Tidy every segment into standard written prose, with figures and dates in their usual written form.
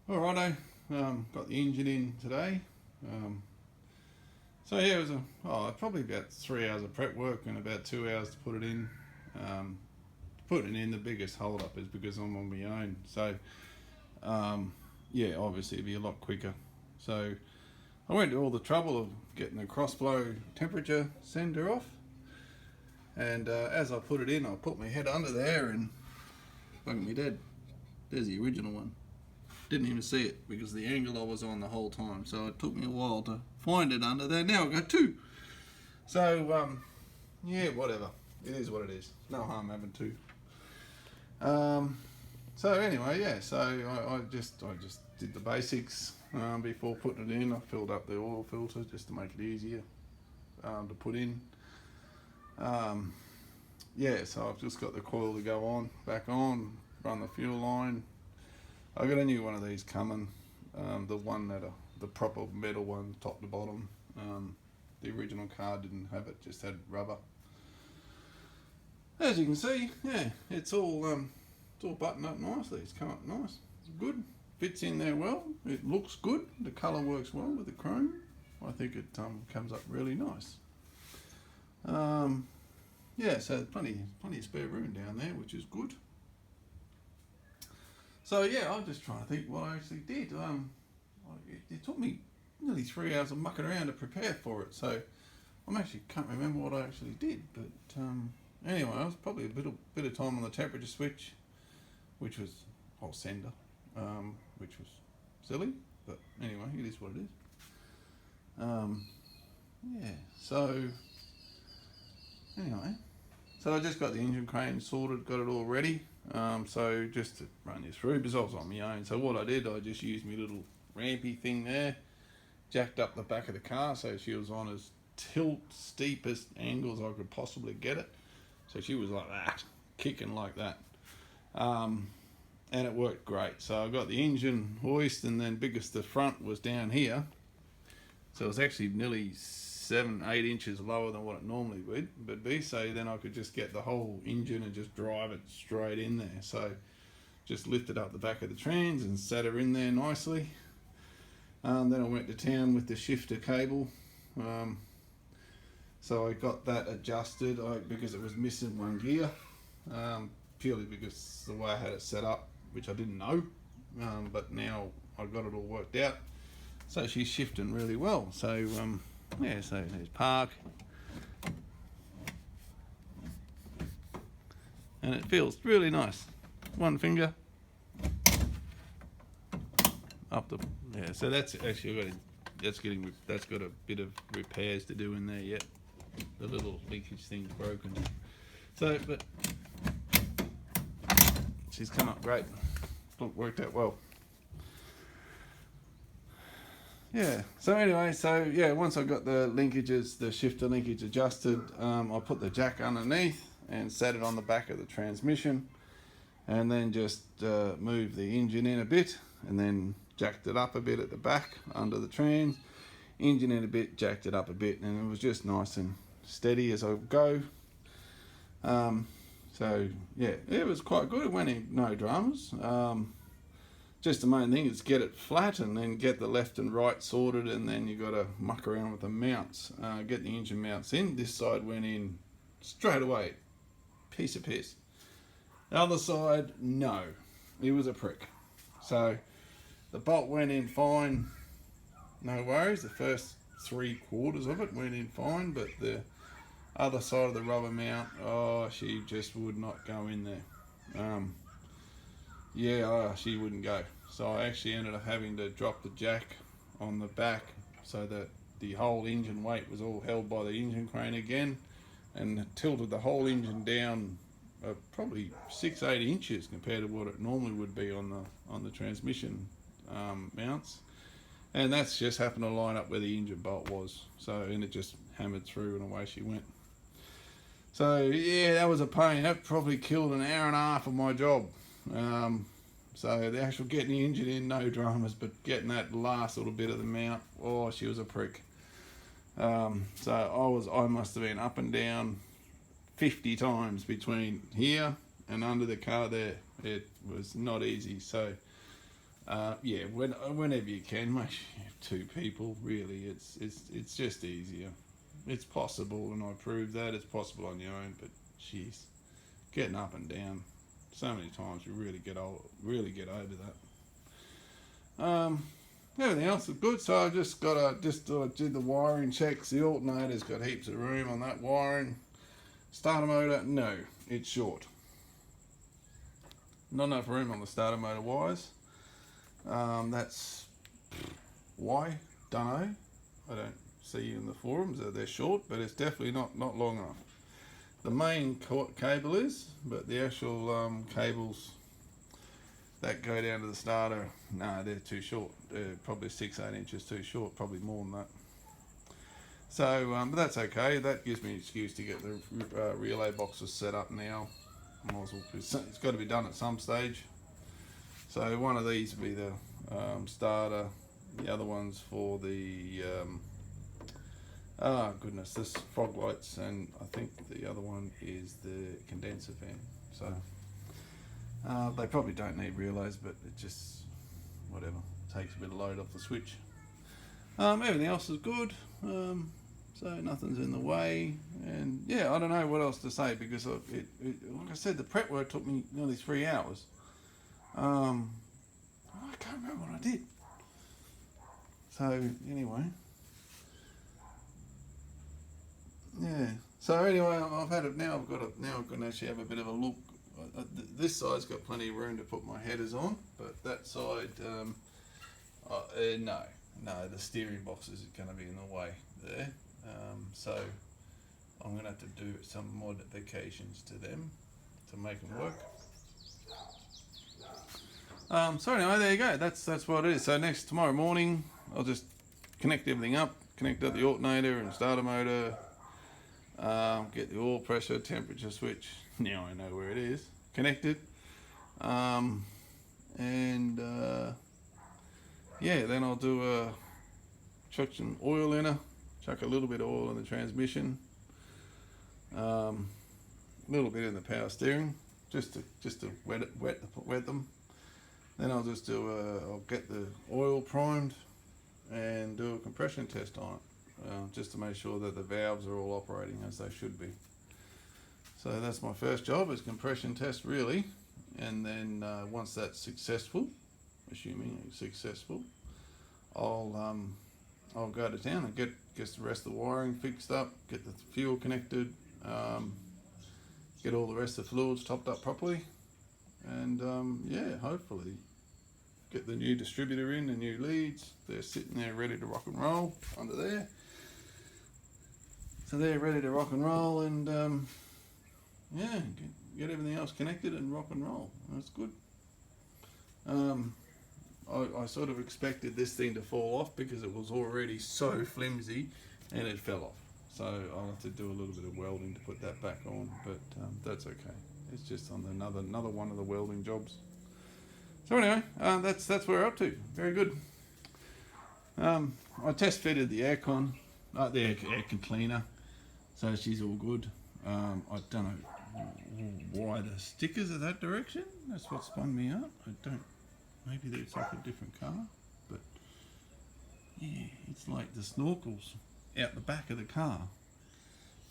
Alrighto, got the engine in today. Um, so yeah, it was probably about 3 hours of prep work and about 2 hours to put it in. Um, Putting it in, the biggest hold up is because I'm on my own. So yeah, obviously it'd be a lot quicker. So I went to all the trouble of getting the crossflow temperature sender off, and as I put it in, I put my head under there and look at me dead. There's the original one. Didn't even see it because the angle I was on the whole time. So it took me a while to find it under there. Now I've got two. So yeah, whatever. It is what it is. No harm having two. So anyway, yeah. So I just did the basics before putting it in. I filled up the oil filter just to make it easier to put in. Yeah, so I've just got the coil to go on, back on, run the fuel line. I got a new one of these coming, the one that the proper metal one, top to bottom. The original car didn't have it; just had rubber. As you can see, yeah, it's all buttoned up nicely. It's come up nice. It's good. Fits in there well. It looks good. The colour works well with the chrome. I think it comes up really nice. Yeah, so plenty of spare room down there, which is good. So yeah, I'm just trying to think what I actually did. It took me nearly 3 hours of mucking around to prepare for it. So I actually can't remember what I actually did. But anyway, I was probably a bit of time on the temperature switch, which was sender, which was silly. But anyway, it is what it is. Yeah. So anyway, so I just got the engine crane sorted, got it all ready. So just to run you through, because I was on my own. So what I did, I just used my little rampy thing there, jacked up the back of the car so she was on as steepest angles I could possibly get it. So she was like that, kicking like that. And it worked great. So I got the engine hoist, and then biggest the front was down here. So it was actually nearly 7-8 inches lower than what it normally would be. So then I could just get the whole engine and just drive it straight in there. So just lifted up the back of the trans and sat her in there nicely. Then I went to town with the shifter cable. So I got that adjusted because it was missing one gear, purely because the way I had it set up, which I didn't know, but now I got it all worked out. So she's shifting really well. So yeah, so there's park, and it feels really nice. One finger up the So that's actually that's got a bit of repairs to do in there yet. The little linkage thing's broken. So, but she's come up great. Look, worked out well. Yeah. So anyway, once I got the linkages, the shifter linkage adjusted, I put the jack underneath and set it on the back of the transmission, and then just moved the engine in a bit, and then jacked it up a bit at the back under the trans, engine in a bit, jacked it up a bit, and it was just nice and steady as I go. So yeah, it was quite good. It went in no dramas. Just the main thing is get it flat and then get the left and right sorted, and then you got to muck around with the mounts. Get the engine mounts in. This side went in straight away, piece of piss. The other side, no, it was a prick. So the bolt went in fine, no worries. The first 3/4 of it went in fine, but the other side of the rubber mount, she just would not go in there. She wouldn't go. So I actually ended up having to drop the jack on the back so that the whole engine weight was all held by the engine crane again, and tilted the whole engine down probably 6-8 inches compared to what it normally would be on the transmission mounts. And that's just happened to line up where the engine bolt was. So, and it just hammered through and away she went. So yeah, that was a pain. That probably killed an hour and a half of my job. So the actual getting the engine in, no dramas, but getting that last little bit of the mount, she was a prick. So I must have been up and down 50 times between here and under the car there. It was not easy. So Yeah, whenever you can, make sure you have two people. Really, it's just easier. It's possible, and I proved that it's possible on your own. But jeez, getting up and down so many times, you really get over that. Everything else is good. So I just did the wiring checks. The alternator's got heaps of room on that wiring. Starter motor, no, it's short. Not enough room on the starter motor wires. That's why, don't know. I don't see in the forums that they're short, but it's definitely not long enough. The main cable is, but the actual cables that go down to the starter, no, they're too short. They're probably 6-8 inches too short, probably more than that. So, but that's okay. That gives me an excuse to get the relay boxes set up now. Might as well, it's got to be done at some stage. So one of these will be the starter. The other one's for the this fog lights, and I think the other one is the condenser fan. So they probably don't need relays, but it just whatever takes a bit of load off the switch. Everything else is good. So nothing's in the way, and yeah, I don't know what else to say because like I said, the prep work took me nearly 3 hours. I can't remember what I did. So anyway, yeah. So anyway, I've had it now. I've got to actually have a bit of a look. This side's got plenty of room to put my headers on, but that side, no, the steering box is going to be in the way there. So I'm going to have to do some modifications to them to make them work. So anyway, there you go. That's what it is. So tomorrow morning, I'll just connect everything up, connect up the alternator and starter motor, get the oil pressure, temperature switch. Now I know where it is connected, yeah. Then I'll do chuck some oil in her. Chuck a little bit of oil in the transmission, a little bit in the power steering, just to wet them. Then I'll just I'll get the oil primed and do a compression test on it, just to make sure that the valves are all operating as they should be. So that's my first job, is compression test really, and then once that's successful, assuming it's successful, I'll go to town and get the rest of the wiring fixed up, get the fuel connected, get all the rest of the fluids topped up properly, and yeah, hopefully get the new distributor in, the new leads. They're sitting there ready to rock and roll under there. So they're ready to rock and roll, and yeah, get everything else connected and rock and roll. That's good. I sort of expected this thing to fall off because it was already so flimsy, and it fell off. So I'll have to do a little bit of welding to put that back on, but that's okay. It's just on another one of the welding jobs. So anyway, that's where we're up to. Very good. I test fitted the aircon, the aircon cleaner, so she's all good. I don't know why the stickers are that direction. That's what spun me out. I don't. Maybe it's like a different car, but yeah, it's like the snorkels out the back of the car.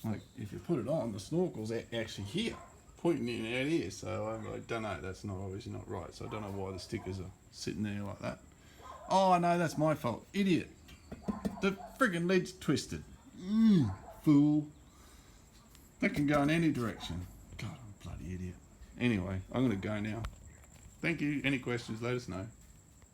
Like if you put it on, the snorkels actually here, pointing in out here. So I don't know. That's obviously not right. So I don't know why the stickers are sitting there like that. Oh no, that's my fault, idiot. The friggin' lead's twisted. Fool. That can go in any direction. God, I'm a bloody idiot. Anyway, I'm gonna go now. Thank you. Any questions, let us know.